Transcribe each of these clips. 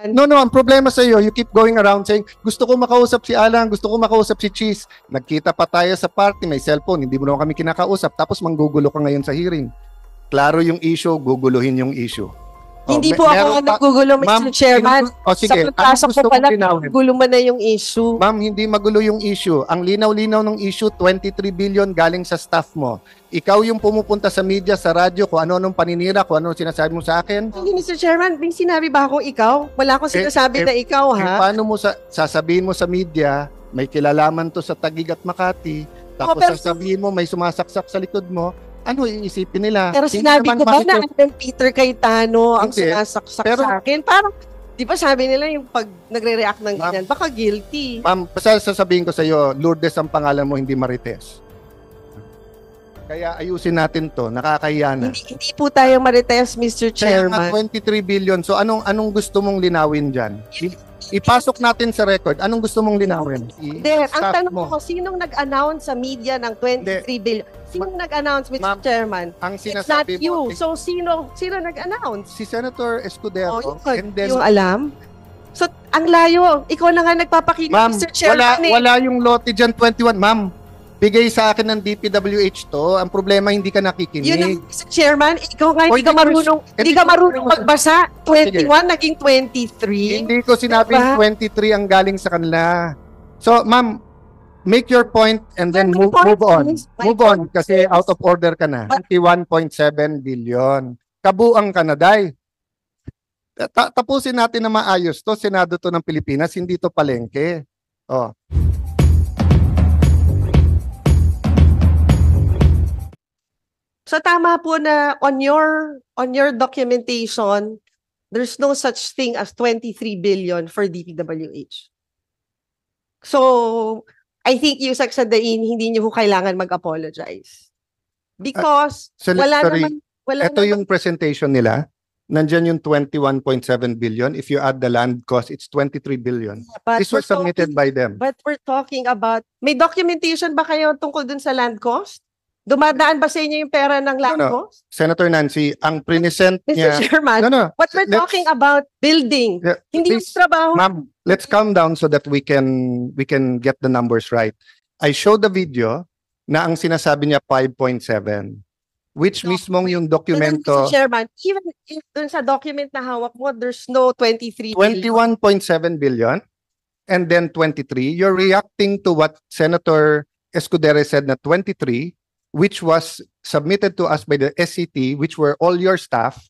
No, ang problema sa iyo, you keep going around saying, gusto ko makausap si Alan, gusto ko makausap si Cheese. Nagkita pa tayo sa party, may cellphone, hindi mo naman kami kinakausap, tapos manggugulo ka ngayon sa hearing. Klaro yung issue, guguluhin yung issue. Hindi po ako naggugulo, Mr. Chairman. Sige, sa pagpasok ko pala, gulo man na yung issue. Ma'am, hindi magulo yung issue. Ang linaw-linaw ng issue, 23 billion galing sa staff mo. Ikaw yung pumupunta sa media, sa radyo, kung ano-anong paninira, kung ano sinasabi mo sa akin. Hindi, Mr. Chairman, may sinabi ba akong ikaw? Wala akong sinasabi na ikaw, ha? Paano mo sasabihin mo sa media, may kilalaman to sa Taguig at Makati, tapos sasabihin mo, may sumasaksak sa likod mo, ano iisipin nila? Pero sinabi ko ba na ang Peter Cayetano ang sinasaksak sa akin? Parang, di ba sabi nila yung pag nagre-react ng ganyan, baka guilty. Ma'am, sasabihin ko sa iyo, Lourdes ang pangalan mo, hindi Marites. Kaya ayusin natin to, nakakahiya na. Hindi po tayo Marites, Mr. Chairman. Kaya 23 billion, so anong gusto mong linawin dyan? Ipasok natin sa record, anong gusto mong linawin? Ang tanong ko, sinong nag-announce sa media ng 23 billion? Sinong nag-announce, Mr. Chairman? Ang It's not you. So, sino nag-announce? Si Senator Escudero. And then, yung alam? So, ang layo. Ikaw na nga nagpapakita, Mr. Chairman. Wala yung lote dyan, 21. Ma'am, bigay sa akin ng DPWH to. Ang problema, hindi ka nakikinig. Yun ang, Mr. Chairman, ikaw nga hindi ka marunong magbasa. 21, naging 23. Hindi ko sinabing 23 ang galing sa kanila. So, ma'am, make your point and then move on. Move on kasi out of order ka na. 21.7 billion. Kabuang ka na, day. Tapusin natin na maayos to. Senado to ng Pilipinas, hindi to palengke. Oh. So tama po na on your documentation, there's no such thing as 23 billion for DPWH. So I think Yusek Sadain, hindi niyo kailangan mag-apologize. Because wala naman. Ito yung presentation nila. Nandyan yung 21.7 billion. If you add the land cost, it's 23 billion. This was submitted by them. But we're talking about, may documentation ba kayo tungkol dun sa land cost? Dumadaan ba sa inyo yung pera ng land cost? Senator Nancy, ang present niya... Mr. Chairman, what we're talking about, building. Hindi yung trabaho. Ma'am, let's calm down so that we can get the numbers right. I showed the video na ang sinasabi niya 5.7, which mismong yung dokumento... Mr. Chairman, even if dun sa document na hawak mo, there's no 23 billion. 21.7 billion and then 23. You're reacting to what Senator Escudero said na 23, which was submitted to us by the SCT, which were all your staff,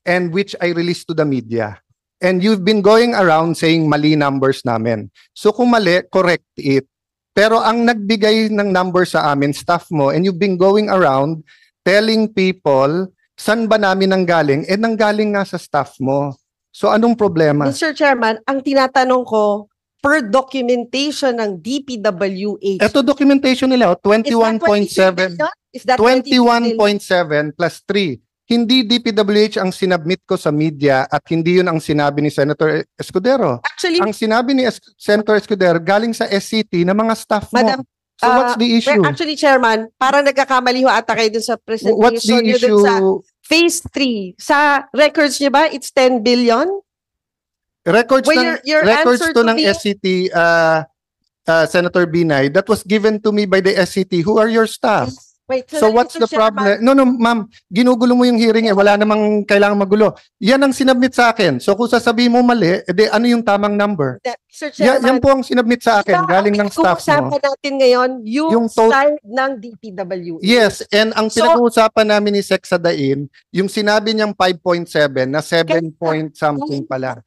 and which I released to the media. And you've been going around saying mali numbers namin. So kung mali, correct it. Pero ang nagbigay ng numbers sa amin, staff mo, and you've been going around telling people, saan ba namin nanggaling? Nanggaling nga sa staff mo. So anong problema? Mr. Chairman, ang tinatanong ko, per documentation ng DPWH. Ito documentation nila, 21.7. Is that 21.7 plus 3. Hindi DPWH ang sinabmit ko sa media at hindi yun ang sinabi ni Senator Escudero. Actually, ang sinabi ni Senator Escudero galing sa SCT na mga staff mo. Madam, so what's the issue? Actually, Chairman, parang nagkakamali ho ata kayo dun sa presentation. What's the issue? Sa phase 3. Sa records niyo ba, it's 10 billion? Records to ng SCT, Senator Binay, that was given to me by the SCT. Who are your staff? Wait, so what's the problem? No, ma'am, ginugulo mo yung hearing wala namang kailangang magulo. Yan ang sinabmit sa akin. So kung sasabihin mo mali, edi ano yung tamang number? Sir Chairman, yan po ang sinabmit sa akin, galing ng staff mo. Pinag-uusapan natin ngayon yung side ng DPWH. Yes, and ang pinag-uusapan namin ni Sec Sadain, yung sinabi niyang 5.7 na 7 point something pala.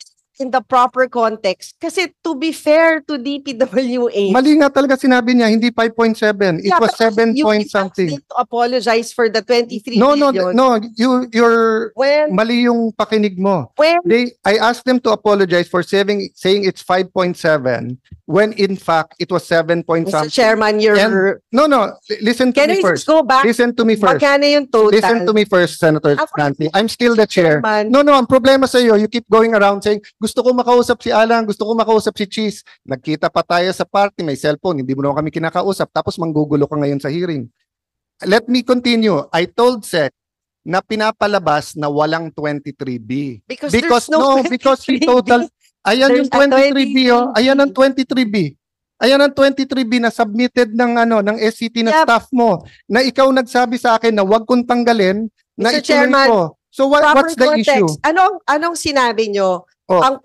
In the proper context. Kasi to be fair to DPWH. Mali nga talaga sinabi niya, hindi 5.7. It was 7 point something. You to apologize for the 23 No, billion. No, you're mali yung pakinig mo. I asked them to apologize for saying it's 5.7 when in fact it was 7 point something. Mr. Chairman, listen to me first. Go back? Listen to me first. Magkano yung total? Listen to me first, Senator Nancy. I'm still the chair. Chairman. No, ang problema sa iyo, you keep going around saying, gusto ko makausap si Alan, gusto ko makausap si Cheese. Nagkita pa tayo sa party, may cellphone, hindi mo naman kami kinakausap, tapos manggugulo ka ngayon sa hearing. Let me continue. I told Sec na pinapalabas na walang 23B. Because Ayan There's yung a 23B, oh. 23B. Ayan ang 23B. Ayan ang 23B na submitted ng ng SCT na Yep. staff mo na ikaw nagsabi sa akin na wag kong tanggalin na Mr. ituloy Chairman, ko. So what's the issue? Anong sinabi nyo? Oh. Ang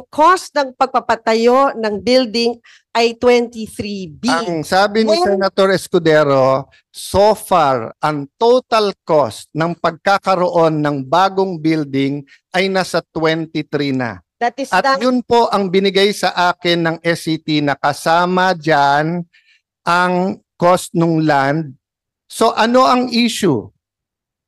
cost ng pagpapatayo ng building ay 23B. Ang sabi ni When- Senator Escudero, so far, ang total cost ng pagkakaroon ng bagong building ay nasa 23 na. That is At the yun po ang binigay sa akin ng SCT na kasama dyan ang cost ng land. So ano ang issue?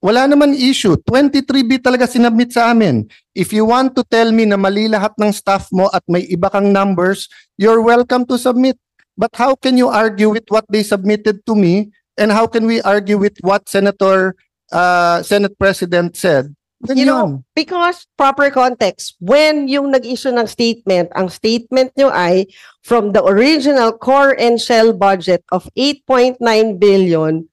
Wala naman issue. 23B talaga sinabmit sa amin. If you want to tell me na mali lahat ng staff mo at may iba kang numbers, you're welcome to submit. But how can you argue with what they submitted to me? And how can we argue with what Senate President said? You know, because proper context, when yung nag-issue ng statement, ang statement nyo ay from the original core and shell budget of 8.9 billion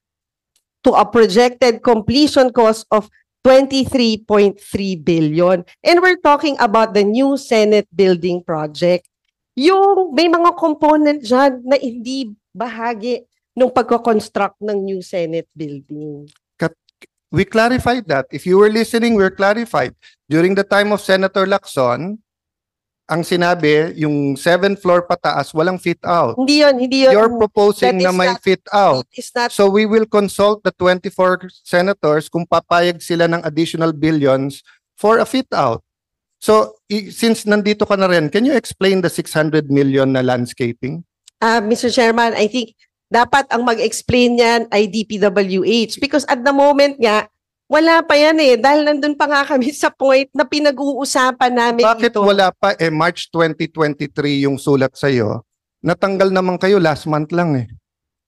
to a projected completion cost of 23.3 billion. And we're talking about the new Senate building project. Yung may mga component dyan na hindi bahagi ng pagko-construct ng new Senate building. We clarified that. If you were listening, we're clarified. During the time of Senator Lacson, ang sinabi, yung 7th floor pataas, walang fit out. Hindi yun. You're proposing That na is may not- fit out. It's not So we will consult the 24 senators kung papayag sila ng additional billions for a fit out. So since nandito ka na rin, can you explain the 600 million na landscaping? Mr. Chairman, I think dapat ang mag-explain yan ay DPWH because at the moment nga, wala pa yan dahil nandun pa nga kami sa point na pinag-uusapan namin Bakit ito. wala pa? March 2023 yung sulat sa'yo. Natanggal naman kayo last month lang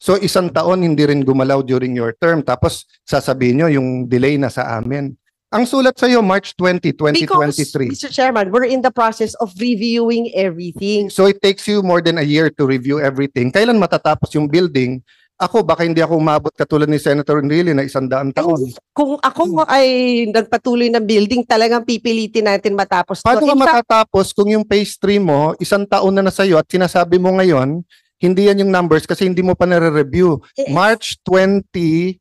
So isang taon hindi rin gumalaw during your term. Tapos sasabihin nyo yung delay na sa amin. Ang sulat sa'yo, March 20, Because, 2023. Mr. Chairman, we're in the process of reviewing everything. So it takes you more than a year to review everything. Kailan matatapos yung building? Ako, baka hindi ako umabot katulad ni Senator Enrile na 100 taon. Kung ako ay nagpatuloy ng building, talagang pipilitin natin matapos. Paano ka In fact, matatapos kung yung phase 3 mo, 1 taon na sa'yo at sinasabi mo ngayon, hindi yan yung numbers kasi hindi mo pa nare-review. March 20,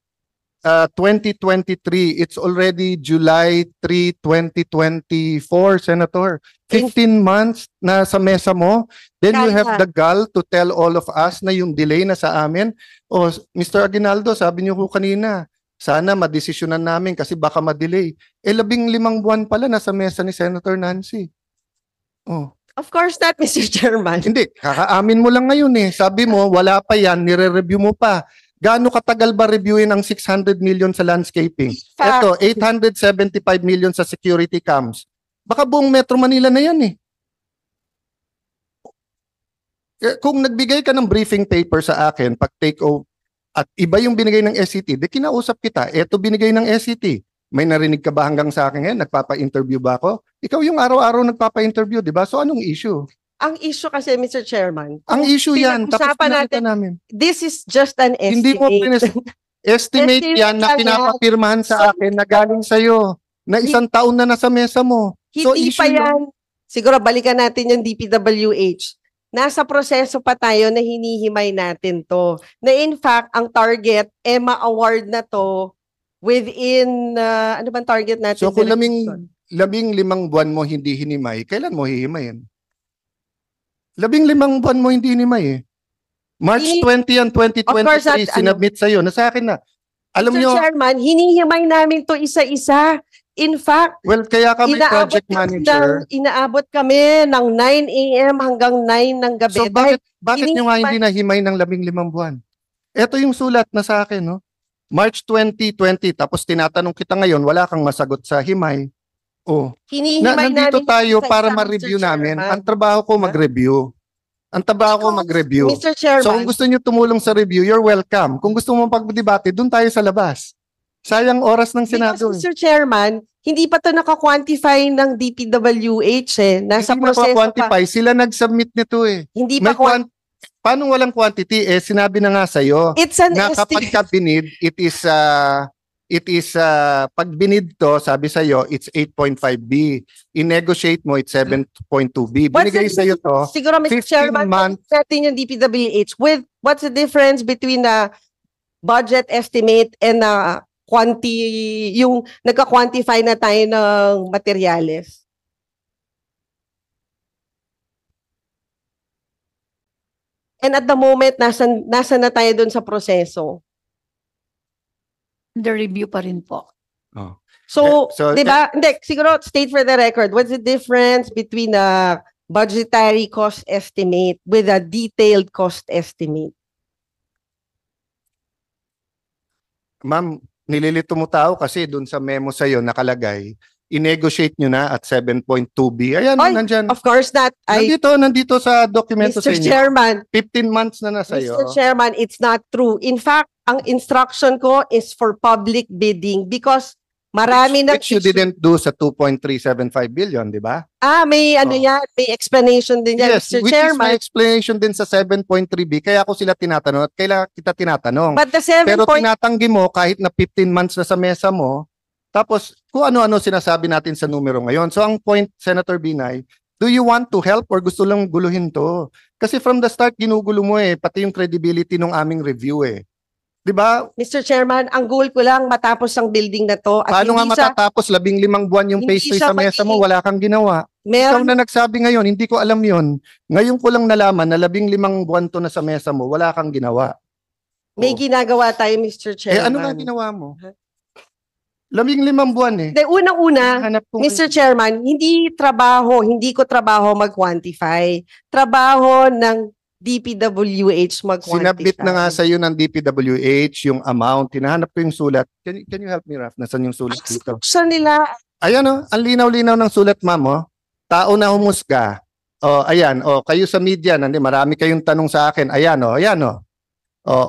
2023, it's already July 3, 2024, Senator. 15 months na sa mesa mo, then you have the gall to tell all of us na yung delay na sa amin. O, Mr. Aguinaldo, sabi niyo ko kanina, sana madesisyonan namin kasi baka madelay. 15 buwan pala nasa mesa ni Senator Nancy. Oh. of course not, Mr. Chairman. Hindi, kakaamin mo lang ngayon Sabi mo, wala pa yan, nire-review mo pa. Gaano katagal ba reviewin ang 600 million sa landscaping? Ito, 875 million sa security cams. Baka buong Metro Manila na yan Kung nagbigay ka ng briefing paper sa akin, pag take over, at iba yung binigay ng SCT, di kinausap kita, eto binigay ng SCT. May narinig ka ba hanggang sa akin ngayon? Nagpapa-interview ba ako? Ikaw yung araw-araw nagpapa-interview, di ba? So anong issue? Ang issue kasi, Mr. Chairman, Ang issue yan, tapos pinag-usapan pinakita namin. this is just an estimate. Hindi mo estimate yan na lang yan. pinapapirmahan sa akin na galing sa'yo na 1 taon na nasa mesa mo. So, Hindi issue pa yan. Siguro balikan natin yung DPWH. Nasa proseso pa tayo na hinihimay natin to. Na in fact, ang target, ma-award na to within, ano bang target natin? So kung 15 buwan mo hindi hinimay, kailan mo hihimayin? 15 buwan mo hindi hinimay March 20 and 2023 sinubmit sa'yo. Nasa akin na. Alam Mr. nyo, Chairman, hinihimay namin to isa-isa. In fact, well, kaya kami project manager. Inaabot kami ng 9 a.m. hanggang 9 ng gabi. So bakit nyo nga hindi nahimay ng 15 buwan? Ito yung sulat na sa akin, no? March 2020, tapos tinatanong kita ngayon, wala kang masagot sa himay. Oh. Hinihimay Nandito namin tayo isa-isa, para Mr. ma-review namin. Chairman. Ang trabaho ko mag-review. Ang trabaho ko mag-review. Mr. Chairman, So kung gusto nyo tumulong sa review, you're welcome. Kung gusto mo pag-debate, doon tayo sa labas. Sayang oras ng Senado. because Mr. Chairman, hindi pa to naka-quantify ng DPWH Nasa Hindi proseso pa. mapa-quantify. Sila nag-submit nito Hindi May pa Paano walang quantity? Sinabi na nga sa'yo It's an na kapag estimate. ka binid, it it is, pag binid to, sabi sa'yo, it's 8.5B. I-negotiate mo, it's 7.2B. Binigay sa'yo to, Siguro, Mr. 15 Chairman, months. natin yung DPWH with what's the difference between the budget estimate and yung nagka-quantify na tayo ng materyales? And at the moment, nasa na tayo dun sa proseso? The review pa rin po. Oh. So, So, di ba? Hindi, siguro, state for the record, what's the difference between the budgetary cost estimate with a detailed cost estimate? Ma'am, nililito mo tao kasi dun sa memo sa'yo nakalagay, i-negotiate nyo na at 7.2B. Ayan, Ay, nandyan. of course not. Nandito sa dokumento sa Mr. inyo. Chairman, 15 months na sa'yo. Mr. Chairman, it's not true. In fact, ang instruction ko is for public bidding because marami ng Which you didn't do sa 2.375 billion, di ba? may Oh. yan, may explanation din yan, Yes, Mr. which is my Chairman. explanation din sa 7.3B. Kaya ako sila tinatanong at kailan kita tinatanong. But the 7 Pero point, tinatanggi mo kahit na 15 months na sa mesa mo, tapos kung ano-ano sinasabi natin sa numero ngayon. So ang point, Senator Binay, do you want to help or gusto lang guluhin to? Kasi from the start, ginugulo mo pati yung credibility ng aming review Di ba? Mr. Chairman, ang goal ko lang matapos ang building na to. At Paano nga hindi siya, matatapos 15 buwan yung hindi pastry siya sa mesa magiging- mo, wala kang ginawa? Ikaw meron, na nagsabi ngayon, hindi ko alam yon. Ngayon ko lang nalaman na 15 buwan to na sa mesa mo, wala kang ginawa. may ginagawa tayo, Mr. Chairman. Ano nga ginawa mo? 15 buwan De, unang-una, Hanap ko Mr. Chairman, hindi ko trabaho mag-quantify. Trabaho ng DPWH mag-quantify. Sinabit na nga sa iyo ng DPWH yung amount. Hinahanap ko yung sulat. Can you help me, Raf? Nasaan yung sulat dito? Sa nila, Ayan ang linaw-linaw ng sulat, ma'am. Tao na humusga. Ayan, kayo sa media, marami kayong tanong sa akin. Ayan.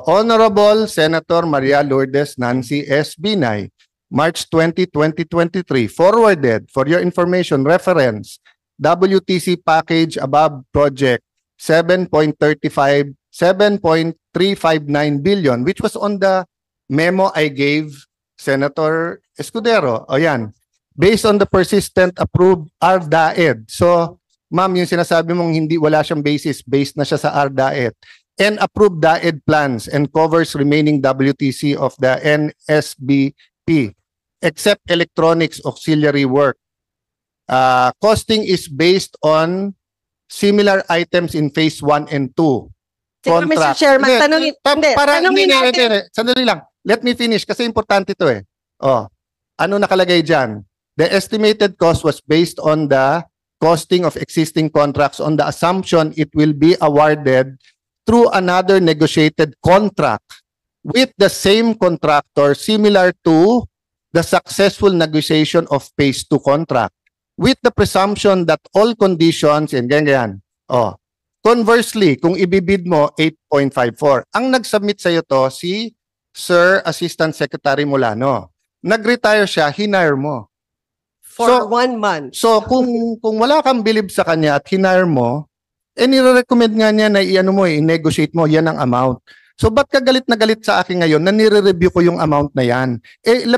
Honorable Senator Maria Lourdes Nancy S. Binay, March 20, 2023, forwarded for your information reference, WTC package above project 7.359 billion, which was on the memo I gave Senator Escudero. Ayan. Based on the persistent approved RDAED. So, ma'am, yung sinasabi mong wala siyang basis, based na siya sa RDAED. And approved DAED plans and covers remaining WTC of the NSBP, except electronics auxiliary work. Costing is based on similar items in phase 1 and 2. siguro, Mr. Chairman, tanungin natin. Sandali lang. Let me finish kasi importante ito Ano nakalagay dyan? The estimated cost was based on the costing of existing contracts on the assumption it will be awarded through another negotiated contract with the same contractor similar to the successful negotiation of phase 2 contract, with the presumption that all conditions, and ganyan. Conversely, kung ibibid mo 8.54, ang nag-submit sa iyo to si Sir Assistant Secretary Molano. Nag-retire siya, hinire mo. For 1 month. So kung wala kang believe sa kanya at hinire mo, nire-recommend nga niya na i-negotiate mo, yan ang amount. So ba't ka galit na galit sa akin ngayon na nire-review ko yung amount na yan? 15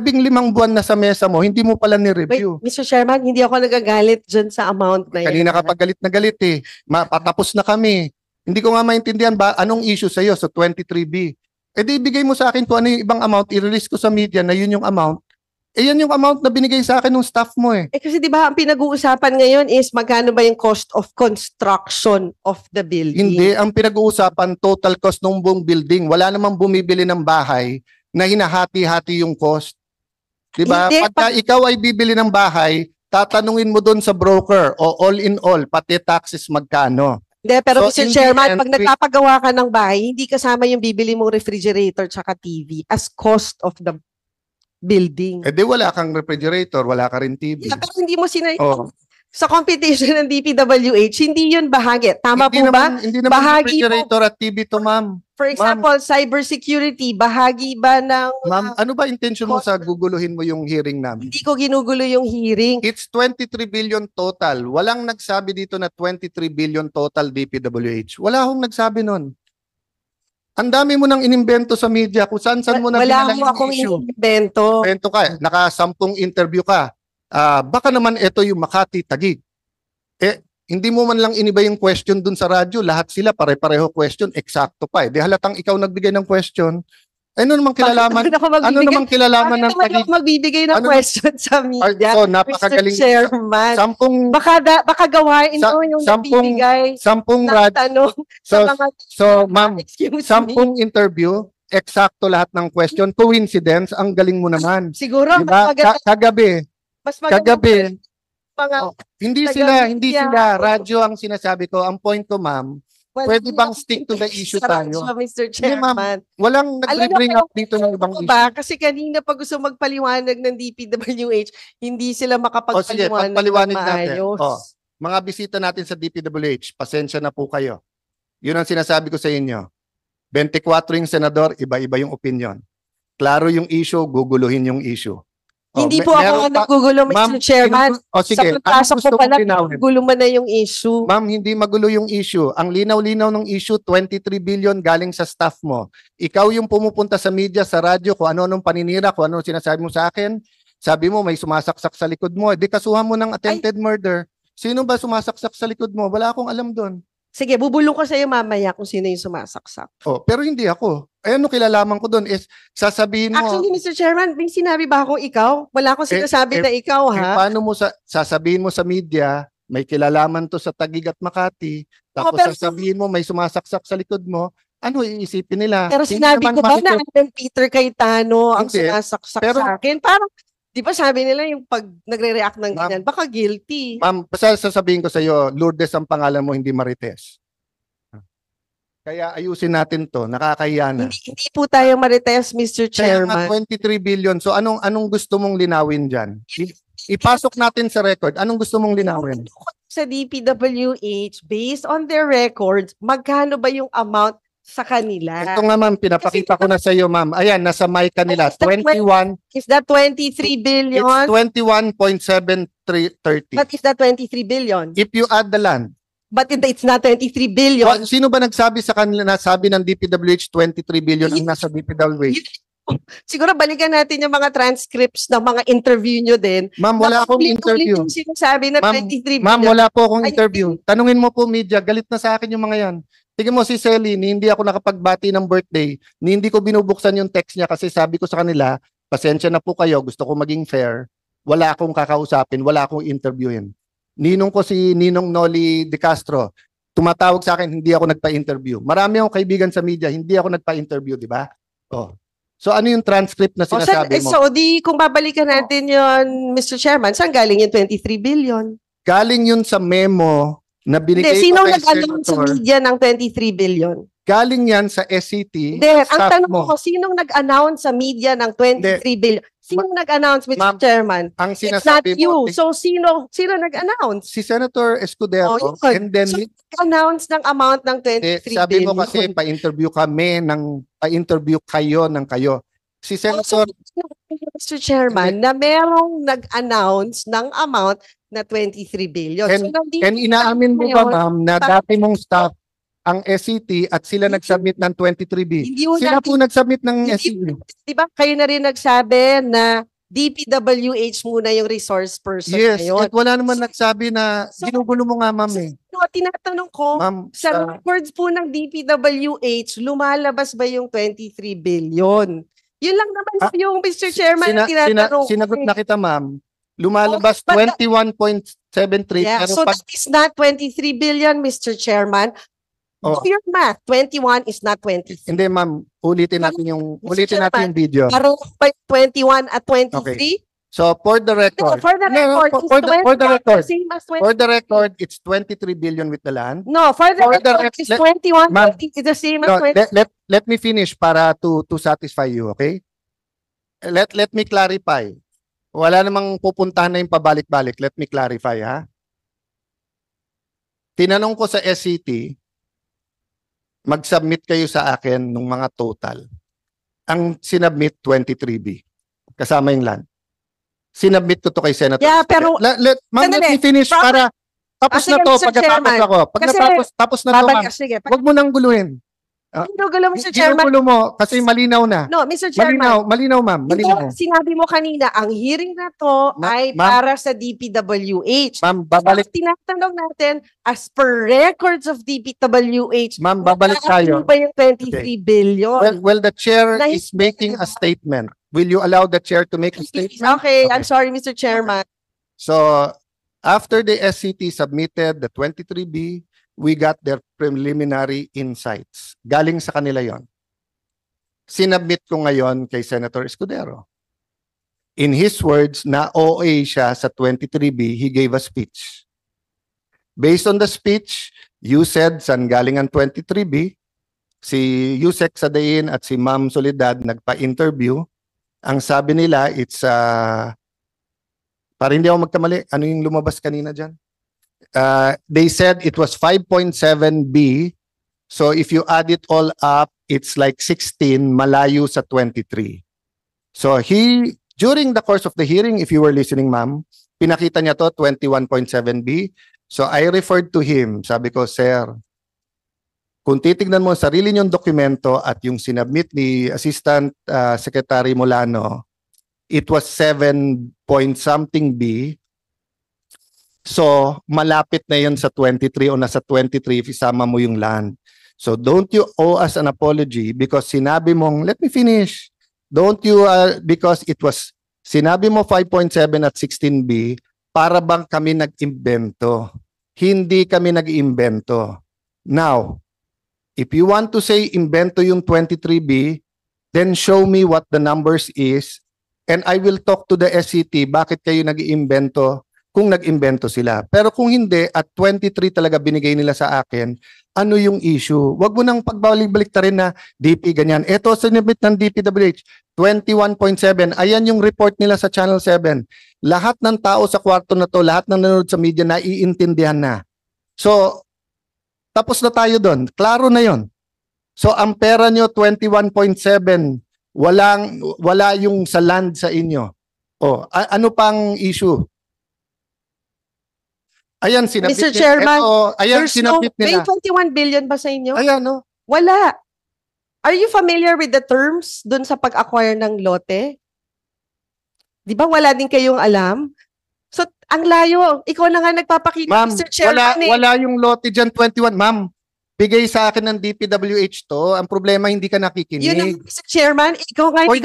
buwan na sa mesa mo, hindi mo pala Wait, ni-review. Mr. Chairman, hindi ako nagagalit dyan sa amount na yan. Kanina ka pa galit na galit patapos na kami. Hindi ko nga maintindihan ba anong issue sa'yo sa 23B. Di ibigay mo sa akin kung ano yung ibang amount, i-release ko sa media na yun yung amount. Yan yung amount na binigay sa akin ng staff mo Kasi di ba ang pinag-uusapan ngayon is magkano ba yung cost of construction of the building? Hindi, ang pinag-uusapan total cost ng buong building. Wala namang bumibili ng bahay na hinahati-hati yung cost. 'Di ba? Hindi, Pagka ikaw ay bibili ng bahay, tatanungin mo doon sa broker o all in all, pati taxes magkano. Hindi, pero So, Mr. in the Chairman, end, pag nagpapagawa ka ng bahay, hindi kasama yung bibili mong refrigerator tsaka TV as cost of the building. Di wala kang refrigerator, wala ka rin TV. Pero hindi mo Oh. sa competition ng DPWH, hindi yun bahagi. Tama po ba? Hindi naman Bahagi refrigerator at TV to, ma'am. For example, cybersecurity, bahagi ba ng... Ma'am, ano ba intention mo sa guguluhin mo yung hearing namin? Hindi ko ginugulo yung hearing. It's 23 billion total. Walang nagsabi dito na 23 billion total DPWH. Wala akong nagsabi nun. Ang dami mo nang inimbento sa media kung saan-saan mo na Wala pinala mo yung akong issue. invento. Invento ka, naka-10 interview ka. Baka naman ito yung Makati, Taguig. Hindi mo man lang iniba yung question dun sa radyo, lahat sila pare-pareho question, eksakto pa. Di halatang ikaw nagbigay ng question. Ano namang kilalaman? Ano namang kilalaman ng Taguig? Bakit ako magbibigay ng question sa media? So, napakagaling. Mr. Chairman. 10 Baka gawain mo yung nagbibigay ng tanong sa mga... So, ma'am, Excuse 10 me. interview, eksakto lahat ng question. Coincidence, ang galing mo naman. Siguro, Diba? Kagabi, hindi sila radyo ang sinasabi ko. Ang point ko, ma'am, pwede bang stick to the issue tayo? Mr. Hindi, ma'am. Chairman. Walang nag-bring up dito ng ibang issue. Ba? Kasi kanina pag gusto magpaliwanag ng DPWH, hindi sila Sige, makapagpaliwanag ng pagpaliwanag natin. maayos. Mga bisita natin sa DPWH, pasensya na po kayo. Yun ang sinasabi ko sa inyo. 24 yung senador, iba-iba yung opinion. Klaro yung issue, guguluhin yung issue. Hindi po ako nagugulo, Mr. Chairman. Sige, sa pagpasok ko pala, gulo man na yung issue. Ma'am, hindi magulo yung issue. Ang linaw-linaw ng issue, 23 billion galing sa staff mo. Ikaw yung pumupunta sa media, sa radyo, kung ano-anong paninira, kung ano sinasabi mo sa akin. Sabi mo, may sumasaksak sa likod mo. Di kasuhan mo ng attempted murder. Sino ba sumasaksak sa likod mo? Wala akong alam doon. Sige, bubulong ko sa iyo mamaya kung sino yung sumasaksak. Pero hindi ako. Ano kilalaman ko doon is sasabihin mo. Actually, Mr. Chairman, may sinabi ba akong ikaw? Wala akong sinasabi na ikaw, ha? Paano mo sasabihin mo sa media, may kilalaman to sa Taguig at Makati, tapos sasabihin mo may sumasaksak sa likod mo, ano iisipin nila? Pero sinabi ko ba na Alan Peter Cayetano ang sumasaksak sa akin? Parang, di ba sabi nila yung pag nagre-react ng ganyan, baka guilty. Ma'am, sasabihin ko sa iyo, Lourdes ang pangalan mo, hindi Marites. Kaya ayusin natin to, nakakahiya na. Hindi po tayo marites, Mr. Chairman. Kaya 23 billion. So anong gusto mong linawin dyan? Ipasok natin sa record. Anong gusto mong linawin? Sa DPWH, based on their records, magkano ba yung amount sa kanila? Ito nga ma'am, pinapakita ko na sa iyo ma'am. Ayan, nasa mic kanila. 21. Is that 23 billion? It's 21.7330. But is that 23 billion? If you add the land. But it's not 23 billion. Sino ba nagsabi sa kanila na sabi ng DPWH 23 billion ang nasa DPWH? Siguro balikan natin yung mga transcripts ng mga interview nyo din. Ma'am, wala akong interview. Yung sinasabi na 23 billion. Ma'am, wala po akong interview. Tanungin mo po media, galit na sa akin yung mga yan. Tingnan mo si Selly, hindi ako nakapagbati ng birthday, hindi ko binubuksan yung text niya kasi sabi ko sa kanila, pasensya na po kayo, gusto ko maging fair, wala akong kakausapin, wala akong interviewin. Ninong ko si Ninong Noli De Castro, tumatawag sa akin, hindi ako nagpa-interview. Marami akong kaibigan sa media, hindi ako nagpa-interview, di ba? So ano yung transcript na sinasabi mo? So kung babalikan natin yun, Mr. Chairman, saan galing yung 23 billion? Galing yun sa memo na binigay sino ko kay nag-announce sa media ng 23 billion? Galing yan sa SCT. Ang tanong ko, sinong nag-announce sa media ng 23 billion? Sino nag-announce, Mr. Chairman? Ang It's not sinasabi you. mo, So, sino nag-announce? Si Senator Escudero. And then, so, nag-announce ng amount ng 23 billion. Sabi mo kasi, pa-interview kayo ng kayo. Si Senator... Mr. Chairman, na merong nag-announce ng amount na 23 billion. And inaamin mo ba, ma'am, na dati mong staff ang SCT at sila nag-submit ng 23B. Sila po nag-submit ng SCT. Di ba kayo na rin nagsabi na DPWH muna yung resource person ngayon? Yes, at wala naman nagsabi na ginugulo mo nga, ma'am eh. Tinatanong ko, sa records po ng DPWH, lumalabas ba yung 23 billion? Yun lang naman yung Mr. Chairman tinatanong. Sinagot na kita, ma'am. Lumalabas 21.73. Yeah, so that is not 23 billion, Mr. Chairman. Do your math. 21 is not 23. Hindi, ma'am. Ulitin natin yung video. Parang 21 at 23? Okay. So, for the record. For the record, it's 23 billion with the land. No, for the record, it's 21. It's the same as 20. Let me finish para to satisfy you, okay? Let me clarify. Wala namang pupuntahan na yung pabalik-balik. Let me clarify, ha? Tinanong ko sa SCT, mag-submit kayo sa akin ng mga total. Ang sinubmit, 23B. Kasama yung land. Sinubmit ko to kay Senator. Yeah, pero... Let me finish para... Tapos na to, pagkatapos ako. Pag tapos na to, ma'am. Huwag mo nang guluhin. Ginugulo, Mr. Chairman. Ginugulo mo kasi malinaw na. No, Mr. Chairman. Malinaw, ma'am. Malinaw. Sinabi mo kanina, ang hearing na to ay para sa DPWH. Ma'am, babalik. Tinatanong natin, as per records of DPWH, Ma'am, babalik tayo. ba yung 23 billion? Well, the chair is making a statement. Will you allow the chair to make a statement? Okay, I'm sorry, Mr. Chairman. So, after the SCT submitted the 23B, we got their preliminary insights. Galing sa kanila yon. Sinabmit ko ngayon kay Senator Escudero. In his words, na OA siya sa 23B, he gave a speech. Based on the speech, you said saan galing ang 23B, si Yusek Sadain at si Ma'am Soledad nagpa-interview. Ang sabi nila, it's, para hindi ako magkamali, ano yung lumabas kanina dyan? They said it was 5.7B. So if you add it all up, it's like 16, malayo sa 23. So during the course of the hearing, if you were listening, ma'am, pinakita niya to 21.7B. So I referred to him. Sabi ko, sir, kung titignan mo sarili niyong dokumento at yung sinabmit ni Assistant Secretary Molano, it was 7 point something B. So, malapit na yun sa 23 o nasa 23 if isama mo yung land. So, don't you owe us an apology because sinabi mong, let me finish. Don't you, because it was, sinabi mo 5.7 at 16B, para bang kami nag-imbento. Hindi kami nag-imbento. Now, if you want to say imbento yung 23B, then show me what the numbers is and I will talk to the SCT bakit kayo nag-iimbento kung nag-imbento sila. Pero kung hindi, at 23 talaga binigay nila sa akin, ano yung issue? Wag mo nang pagbalik-balik ta rin na DP ganyan. Ito, sinibit ng DPWH, 21.7. Ayan yung report nila sa Channel 7. Lahat ng tao sa kwarto na to, lahat ng nanonood sa media, naiintindihan na. So, tapos na tayo doon. Klaro na yon. So, ang pera nyo, 21.7. Wala yung sa land sa inyo. O, ano pang issue? Ayan, sinabit Mr. Chairman, there's may 21 billion ba sa inyo? Ayan, no? Wala. Are you familiar with the terms dun sa pag-acquire ng lote? Di ba wala din kayong alam? So, ang layo. Ikaw na nga nagpapakita, Ma'am, Mr. Chairman. wala yung lote dyan, 21. Ma'am, bigay sa akin ng DPWH to. Ang problema, hindi ka nakikinig. Yun ang, Mr. Chairman, ikaw nga, hindi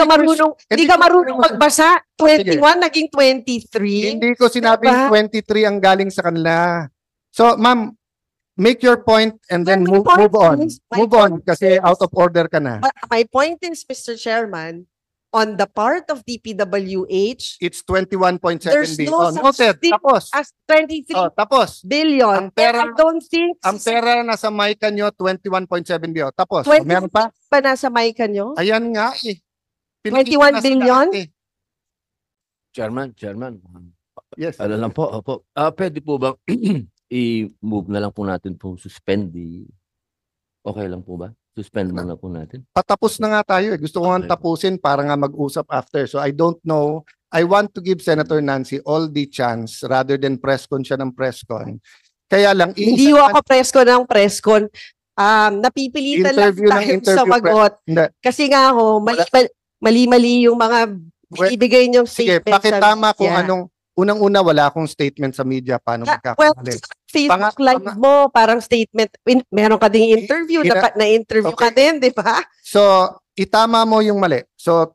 hindi ka marunong magbasa. 21 naging 23. Hindi ko sinabing 23 ang galing sa kanila. So, ma'am, make your point and then move on. Move on kasi out of order ka na. But my point is, Mr. Chairman, on the part of DPWH, it's 21.7 there's no billion. Noted. Tapos. As 23 tapos. billion. Ang pera, I don't think ang pera na sa mic nyo, 21.7 billion. Tapos, 20 meron pa? pa nasa mic nyo? Ayan nga eh. 21 billion? Chairman. Yes. Ano lang po, opo. Pwede po bang i-move na lang po natin po suspend okay lang po ba? Suspend muna po natin. Patapos na nga tayo eh. Gusto ko nga Okay. tapusin para nga mag-usap after. So I don't know. I want to give Senator Nancy all the chance rather than press con siya ng press con. Kaya lang, Hindi ako press-con. Napipilitan lang Interview ng tayo interview, sa magot. Hindi. Kasi nga ho, mali-mali yung mga ibigay niyong Sige, statement. pakitama kung Yeah. anong, unang-una wala akong statement sa media paano Well, magkakamali. Facebook live mo, parang statement. Meron ka ding interview, na-interview ka din, di ba? So, itama mo yung mali. So,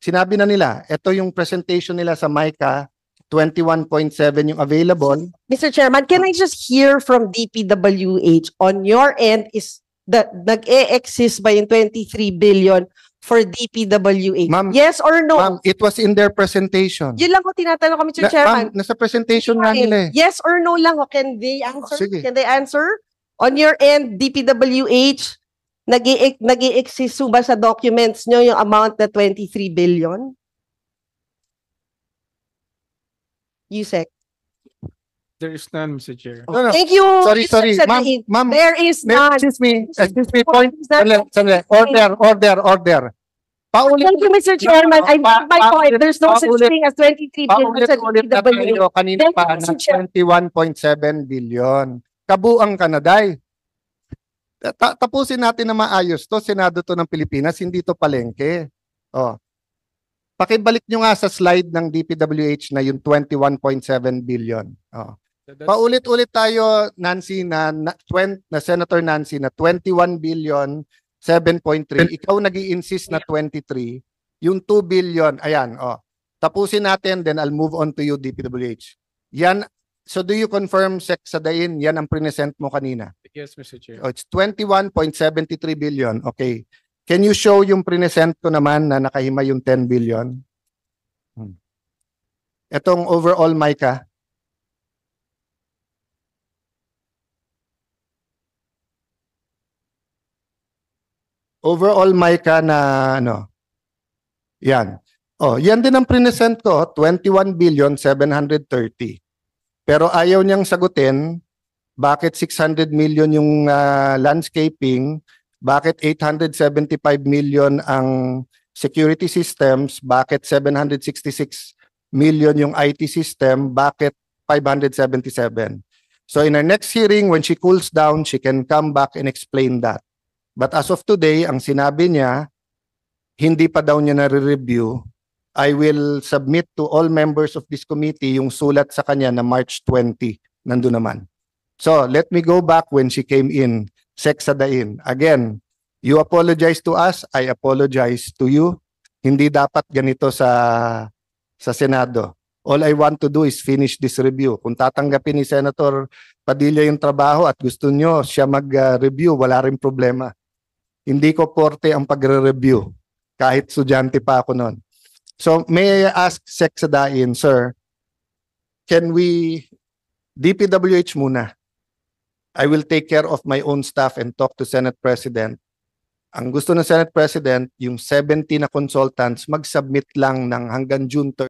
sinabi na nila, ito yung presentation nila sa MICA, 21.7 yung available. Mr. Chairman, can I just hear from DPWH on your end is that nag-e-exist ba yung 23 billion for DPWH? Ma'am, Yes or no? Ma'am, it was in their presentation. Yun lang ko tinatanong ko, Mr. Chairman. Ma'am, nasa presentation nga nila eh. Yes or no lang. Can they answer? Sige. Can they answer? On your end, DPWH, nag-i-exist ba sa documents nyo yung amount na 23 billion? Yusek. There is none, Mr. Chair. No, no. Thank you. Sorry. Yusek Ma'am, Sadain. ma'am, There is none. excuse me, point. Is that- Sandali. Order. Paulit. Thank you, Mr. Chairman. I made my point. There's no such paulit- thing as 23 billion sa Paulit na DPWH. tayo kanina Thank pa you, ng Mr. Chair. 21.7 billion. Kabuang Kanaday. Tapusin natin na maayos to. Senado to ng Pilipinas, hindi to palengke. Oh. Pakibalik nyo nga sa slide ng DPWH na yung 21.7 billion. Oh. Paulit-ulit tayo, Nancy, na Senator Nancy, na 21 billion, 7.3. Ikaw nag-i-insist na 23. Yung 2 billion, ayan, oh. Tapusin natin, then I'll move on to you, DPWH. Yan, so do you confirm, Sec Sadain, yan ang present mo kanina? Yes, Mr. Chair. Oh, it's 21.73 billion. Okay. Can you show yung present ko naman na nakahima yung 10 billion? Etong overall, Micah. Overall, Micah, na ano? Yan. Oh, yan din ang present ko, 21 billion 730. Pero ayaw niyang sagutin bakit 600 million yung landscaping, bakit 875 million ang security systems, bakit 766 million yung IT system, bakit 577. So in our next hearing, when she cools down, she can come back and explain that. But as of today, ang sinabi niya, hindi pa daw niya nare-review. I will submit to all members of this committee yung sulat sa kanya na March 20. Nandun naman. So, let me go back when she came in. Sec Sadain. Again, you apologize to us, I apologize to you. Hindi dapat ganito sa Senado. All I want to do is finish this review. Kung tatanggapin ni Senator Padilla yung trabaho at gusto nyo siya mag-review, wala rin problema. Hindi ko porte ang pagre-review. Kahit estudyante pa ako noon. So, may I ask Sec Sadain, sir, can we, DPWH muna. I will take care of my own staff and talk to Senate President. Ang gusto ng Senate President, yung 70 na consultants, mag-submit lang ng hanggang June 30.